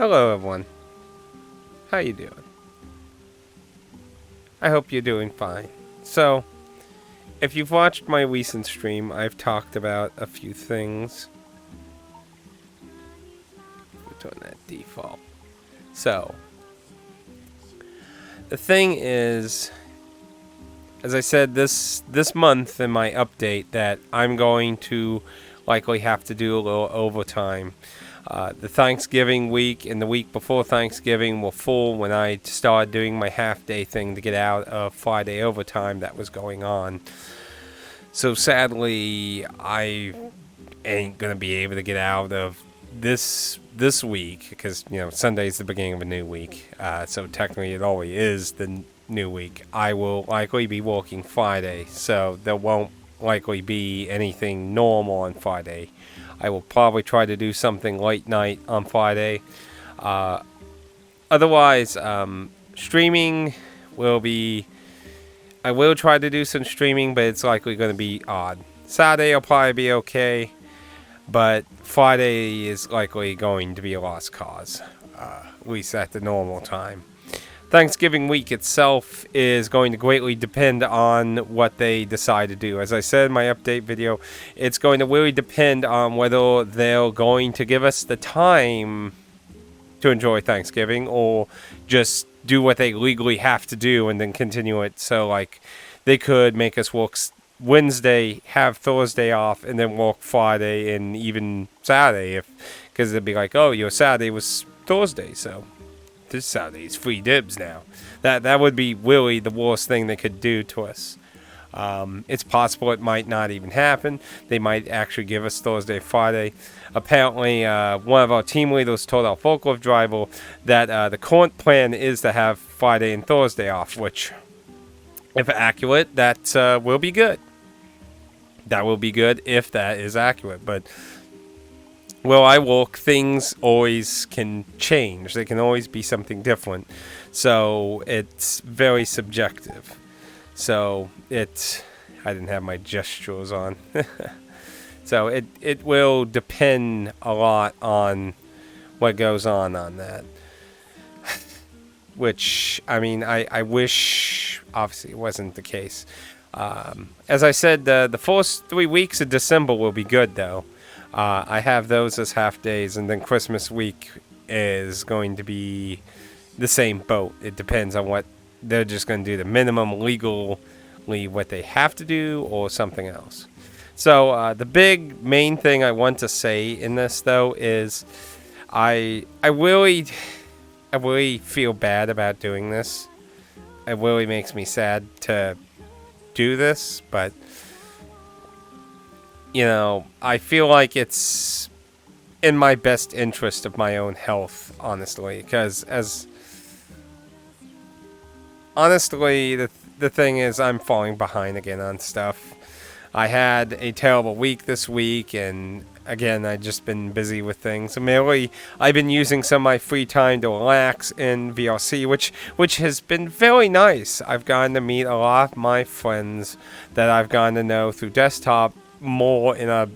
Hello everyone. How you doing? I hope you're doing fine. So, if you've watched my recent stream, I've talked about a few things. Put on that default. So, the thing is, as I said this month in my update, that I'm going to likely have to do a little overtime. The Thanksgiving week and the week before Thanksgiving were full when I started doing my half-day thing to get out of Friday overtime that was going on. So sadly, I ain't gonna be able to get out of this week because Sunday's the beginning of a new week. So technically, it already is the new week. I will likely be working Friday, so there won't likely be anything normal on Friday. I will probably try to do something late night on Friday. Otherwise, streaming will be. I will try to do some streaming, but it's likely going to be odd. Saturday will probably be okay, but Friday is likely going to be a lost cause, at least at the normal time. Thanksgiving week itself is going to greatly depend on what they decide to do. As I said in my update video, it's going to really depend on whether they're going to give us the time to enjoy Thanksgiving or just do what they legally have to do and then continue it. So, like, they could make us work Wednesday, have Thursday off, and then work Friday and even Saturday, because they'd be like, oh, your Saturday was Thursday, so this Saturday's free dibs now. That would be really the worst thing they could do to us. It's possible it might not even happen. They might actually give us Thursday, Friday. Apparently, one of our team leaders told our forklift driver that the current plan is to have Friday and Thursday off, which, if accurate, that will be good. That will be good if that is accurate. But well, I work, things always can change. They can always be something different. So it's very subjective. So I didn't have my gestures on. So it will depend a lot on what goes on that. Which, I mean, I wish, obviously, it wasn't the case. As I said, the first 3 weeks of December will be good, though. I have those as half days, and then Christmas week is going to be the same boat. It depends on what they're just going to do, the minimum legally what they have to do or something else. So the big main thing I want to say in this, though, is I really feel bad about doing this. It really makes me sad to do this, but I feel like it's in my best interest of my own health, honestly, because honestly, the thing is, I'm falling behind again on stuff. I had a terrible week this week, and again, I've just been busy with things. Mainly, I've been using some of my free time to relax in VRC, which has been very nice. I've gotten to meet a lot of my friends that I've gotten to know through desktop more in a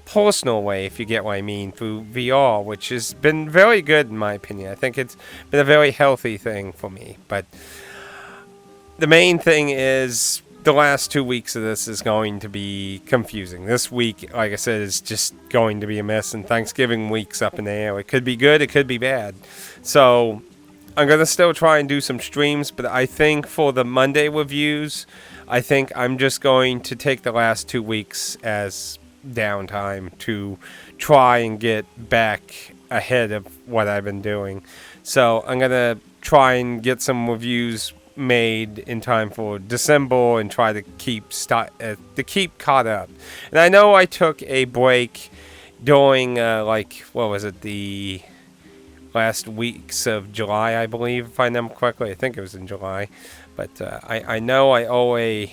personal way, if you get what I mean, through VR, which has been very good in my opinion. I think it's been a very healthy thing for me. But the main thing is the last 2 weeks of this is going to be confusing. This week, like I said, is just going to be a mess, and Thanksgiving week's up in the air. It could be good, it could be bad. So I'm going to still try and do some streams, but I think for the Monday reviews, I think I'm just going to take the last 2 weeks as downtime to try and get back ahead of what I've been doing. So I'm going to try and get some reviews made in time for December and try to keep caught up. And I know I took a break during the last weeks of July, I believe, if I remember correctly. I think it was in July. But I know I always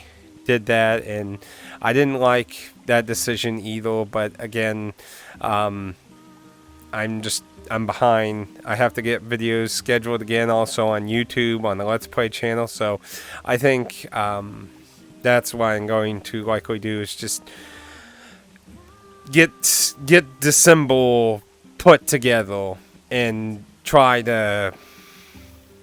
did that, and I didn't like that decision either. But again, I'm behind. I have to get videos scheduled again, also on YouTube, on the Let's Play channel. So I think that's what I'm going to likely do, is just get December put together and try to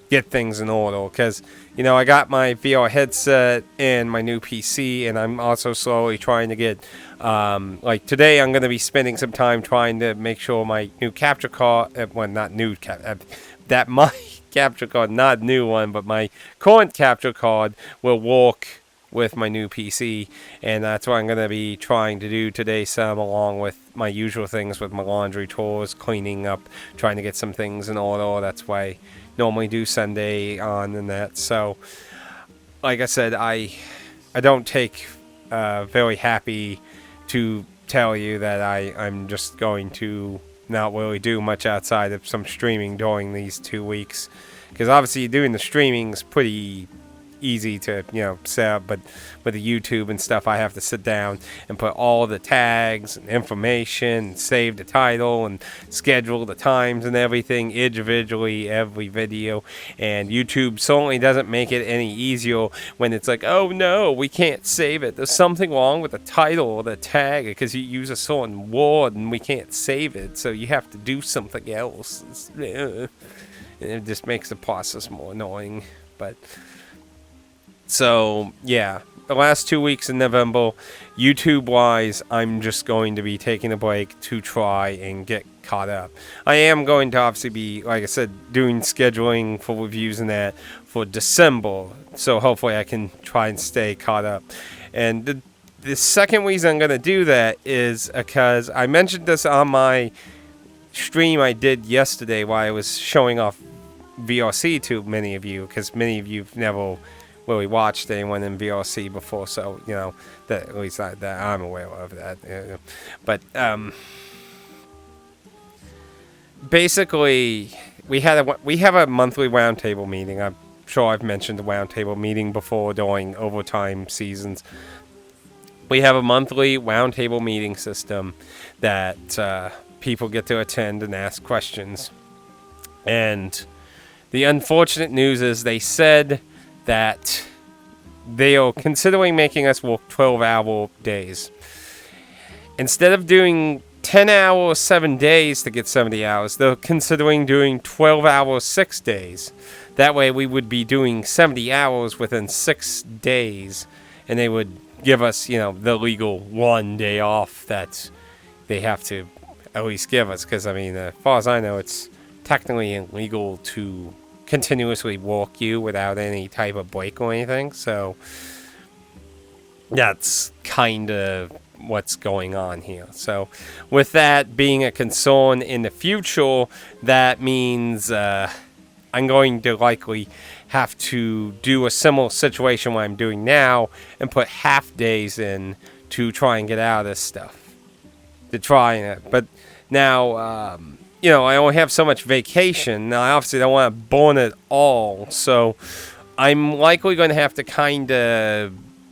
get things in order, because I got my VR headset and my new PC, and I'm also slowly trying to get like today I'm going to be spending some time trying to make sure my new capture card, well, not new that my capture card, not new one, but my current capture card will work with my new PC, and that's what I'm going to be trying to do today, some along with my usual things with my laundry chores, cleaning up, trying to get some things in order. That's why I normally do Sunday on and that. So like I said, I don't take very happy to tell you that I'm just going to not really do much outside of some streaming during these 2 weeks, because obviously doing the streaming is pretty easy to set up, but with the YouTube and stuff I have to sit down and put all the tags and information and save the title and schedule the times and everything individually every video, and YouTube certainly doesn't make it any easier when it's like, oh no, we can't save it, there's something wrong with the title or the tag because you use a certain word and we can't save it, so you have to do something else. It just makes the process more annoying. But so, yeah, the last 2 weeks in November, YouTube-wise, I'm just going to be taking a break to try and get caught up. I am going to obviously be, like I said, doing scheduling for reviews and that for December, so hopefully I can try and stay caught up. And the second reason I'm going to do that is because I mentioned this on my stream I did yesterday while I was showing off VRC to many of you, because many of you have never really watched anyone in VRC before, so that at least that I'm aware of that. But basically, we have a monthly roundtable meeting. I'm sure I've mentioned the roundtable meeting before during overtime seasons. We have a monthly roundtable meeting system that people get to attend and ask questions. And the unfortunate news is they said that they are considering making us work 12-hour days. Instead of doing 10 hours, 7 days to get 70 hours, they're considering doing 12 hours, 6 days. That way we would be doing 70 hours within 6 days, and they would give us, the legal 1 day off that they have to at least give us. Because, as far as I know, it's technically illegal to continuously work you without any type of break or anything, so that's kind of what's going on here. So with that being a concern in the future, that means I'm going to likely have to do a similar situation what I'm doing now and put half days in to try and get out of this stuff, to try it. But now I only have so much vacation. Now, I obviously don't want to burn it all, so I'm likely going to have to kind of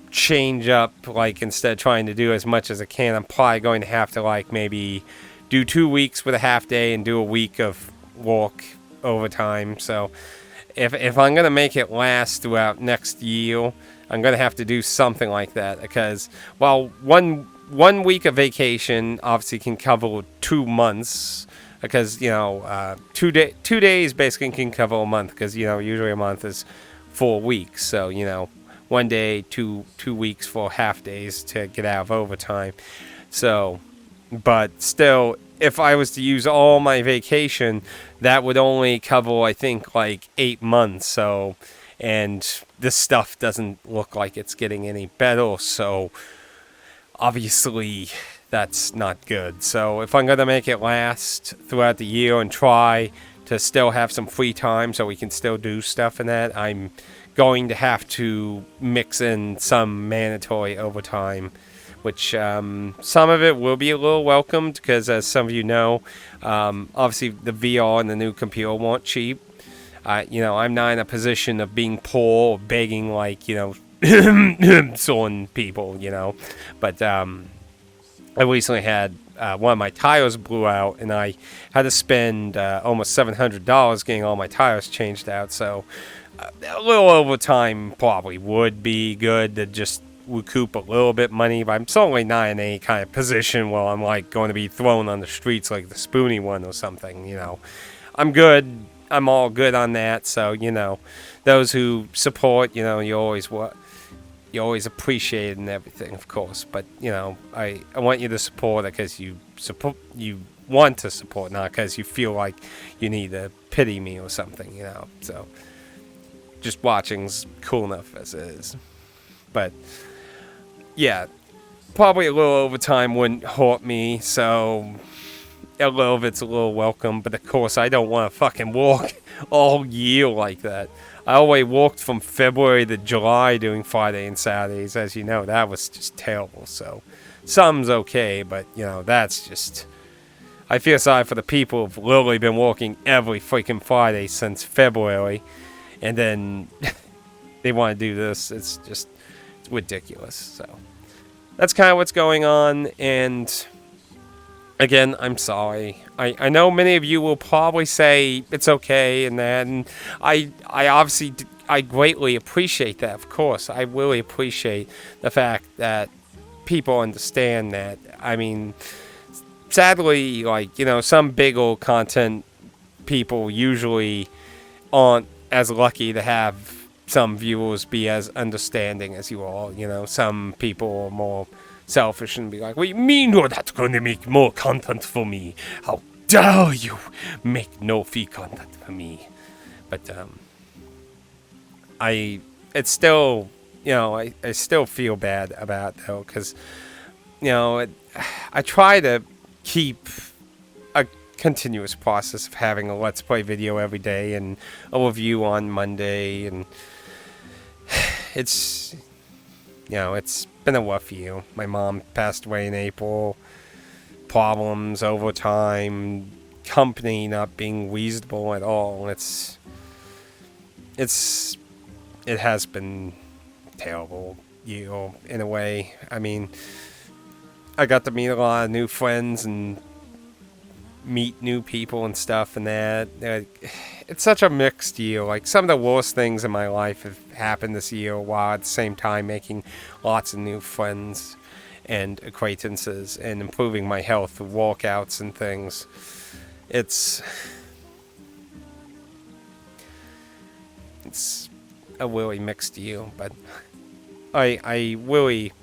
change up, like, instead of trying to do as much as I can, I'm probably going to have to, like, maybe do 2 weeks with a half day and do a week of work overtime. So if I'm going to make it last throughout next year, I'm going to have to do something like that, because, well, one week of vacation obviously can cover 2 months, because 2 days basically can cover a month, because usually a month is 4 weeks, so 1 day, 2 weeks for half days to get out of overtime. So, but still, if I was to use all my vacation, that would only cover, I think, like 8 months. So, and this stuff doesn't look like it's getting any better, so obviously that's not good. So if I'm going to make it last throughout the year and try to still have some free time so we can still do stuff in that, I'm going to have to mix in some mandatory overtime, which some of it will be a little welcomed, because as some of you know, obviously the VR and the new computer weren't cheap. I'm not in a position of being poor or begging like, certain people, but I recently had one of my tires blew out, and I had to spend almost $700 getting all my tires changed out. So a little overtime probably would be good to just recoup a little bit money, but I'm certainly not in any kind of position where I'm like going to be thrown on the streets like the Spoonie one or something. I'm good. I'm all good on that. So those who support, you always appreciate it and everything, of course. But I want you to support it because you want to support, not because you feel like you need to pity me or something. So just watching's cool enough as it is. But yeah, probably a little overtime wouldn't hurt me. So a little bit's a little welcome. But of course, I don't want to fucking walk all year like that. I always walked from February to July doing Friday and Saturdays. As you know, that was just terrible. So some's okay, but that's just. I feel sorry for the people who've literally been walking every freaking Friday since February, and then they want to do this. It's ridiculous. So that's kind of what's going on. And again, I'm sorry. I know many of you will probably say it's okay and that, and I obviously I greatly appreciate that. Of course, I really appreciate the fact that people understand that. I mean, sadly, some big old content people usually aren't as lucky to have some viewers be as understanding as you all. Some people are more selfish and be like, what do you mean you're not going to make more content for me? How dare you make no free content for me? But it's still, I still feel bad about it though, because I try to keep a continuous process of having a Let's Play video every day and a review on Monday, and it's been a rough year. My mom passed away in April. Problems over time. Company not being reasonable at all. It has been terrible year in a way. I mean, I got to meet a lot of new friends and meet new people and stuff, and that it's such a mixed year. Like, some of the worst things in my life have happened this year, while at the same time making lots of new friends and acquaintances and improving my health through walkouts and things. It's a really mixed year, but I really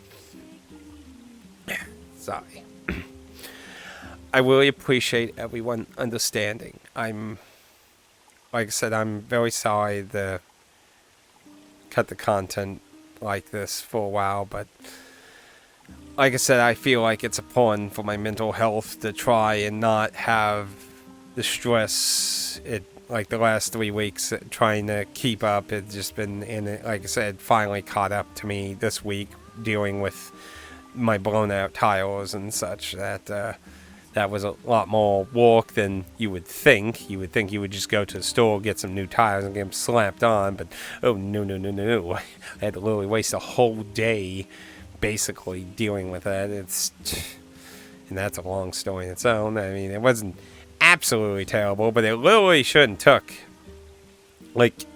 sorry. I really appreciate everyone understanding. Like I said, I'm very sorry to cut the content like this for a while, but like I said, I feel like it's important for my mental health to try and not have the stress. Like the last 3 weeks, trying to keep up, it's just been like I said, finally caught up to me this week, dealing with my blown out tires and such, that was a lot more work than you would think. You would think you would just go to the store, get some new tires, and get them slapped on. But, oh, no. I had to literally waste a whole day basically dealing with that. And that's a long story in its own. I mean, it wasn't absolutely terrible, but it literally shouldn't took like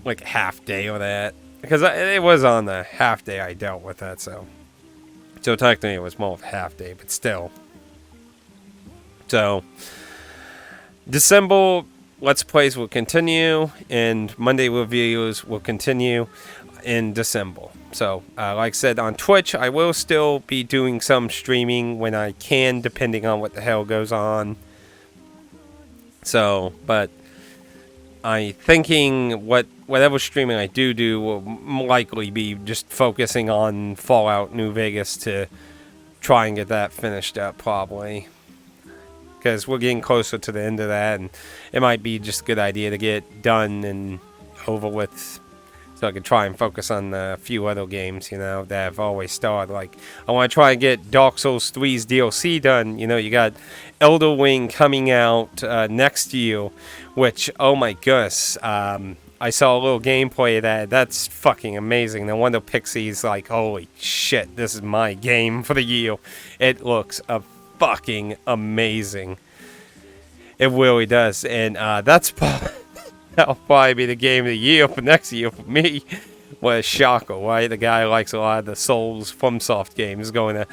a half day or that. Because it was on the half day I dealt with that, so technically it was more of a half day, but still. So, December Let's Plays will continue, and Monday reviews will continue in December. So, like I said, on Twitch, I will still be doing some streaming when I can, depending on what the hell goes on. So, but I'm thinking whatever streaming I do will likely be just focusing on Fallout New Vegas to try and get that finished up, probably. Because we're getting closer to the end of that, and it might be just a good idea to get done and over with, so I can try and focus on a few other games, that I've always started. Like, I want to try and get Dark Souls 3's DLC done. You got Elder Ring coming out next year, which, oh my goodness, I saw a little gameplay of that. That's fucking amazing. No wonder Pixie's like, holy shit, this is my game for the year. It looks fucking amazing. It really does, and that'll probably be the game of the year for next year for me. What a shocker, right? The guy who likes a lot of the Souls FromSoft games is going to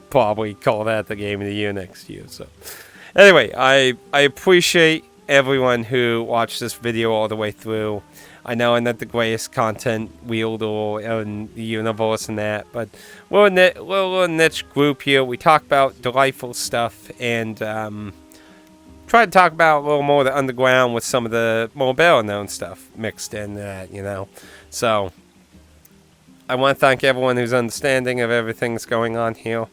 probably call that the game of the year next year. So, anyway, I appreciate everyone who watched this video all the way through. I know I'm not the greatest content wielder in the universe and that, but we're a niche group here. We talk about delightful stuff and try to talk about a little more of the underground with some of the more better-known stuff mixed in that, you know. So I want to thank everyone who's understanding of everything that's going on here.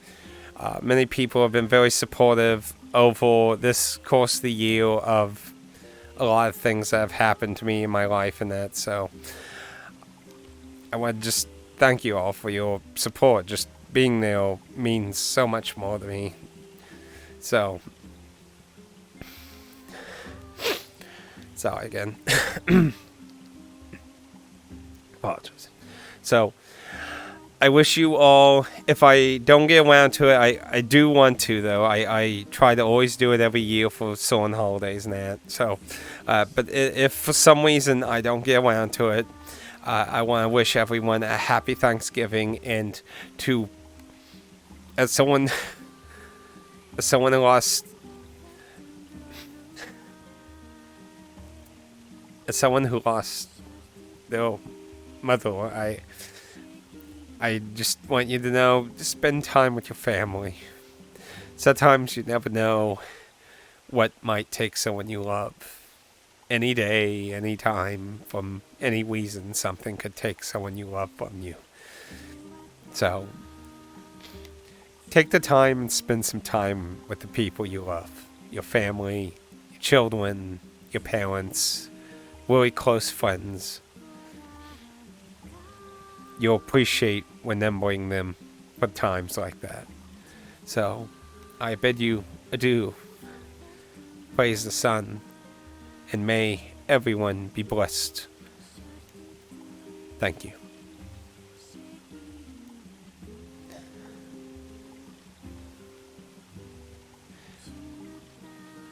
Many people have been very supportive over this course of the year of a lot of things that have happened to me in my life and that. So I want to just thank you all for your support. Just being there means so much more to me. So, sorry again. Apologies. So, I wish you all, if I don't get around to it, I do want to, though. I try to always do it every year for certain holidays and that. So, but if for some reason I don't get around to it, I want to wish everyone a happy Thanksgiving, and to, as someone who lost, their mother, I just want you to know, just spend time with your family. Sometimes you never know what might take someone you love. Any day, any time, from any reason, something could take someone you love from you. So, take the time and spend some time with the people you love. Your family, your children, your parents, really close friends. You'll appreciate remembering them for times like that. So, I bid you adieu. Praise the sun, and may everyone be blessed. Thank you.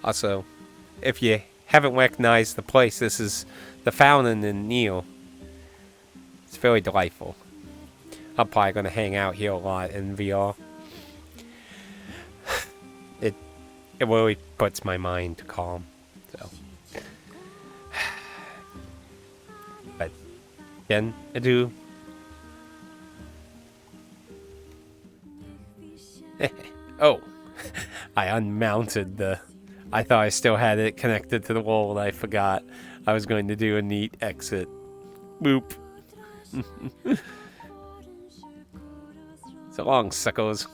Also, if you haven't recognized the place, this is the Fountain in Neil. It's very delightful. I'm probably going to hang out here a lot in VR. It really puts my mind to calm. So, but again, adieu. Oh, I unmounted the. I thought I still had it connected to the wall, and I forgot I was going to do a neat exit. Boop. So long, suckers.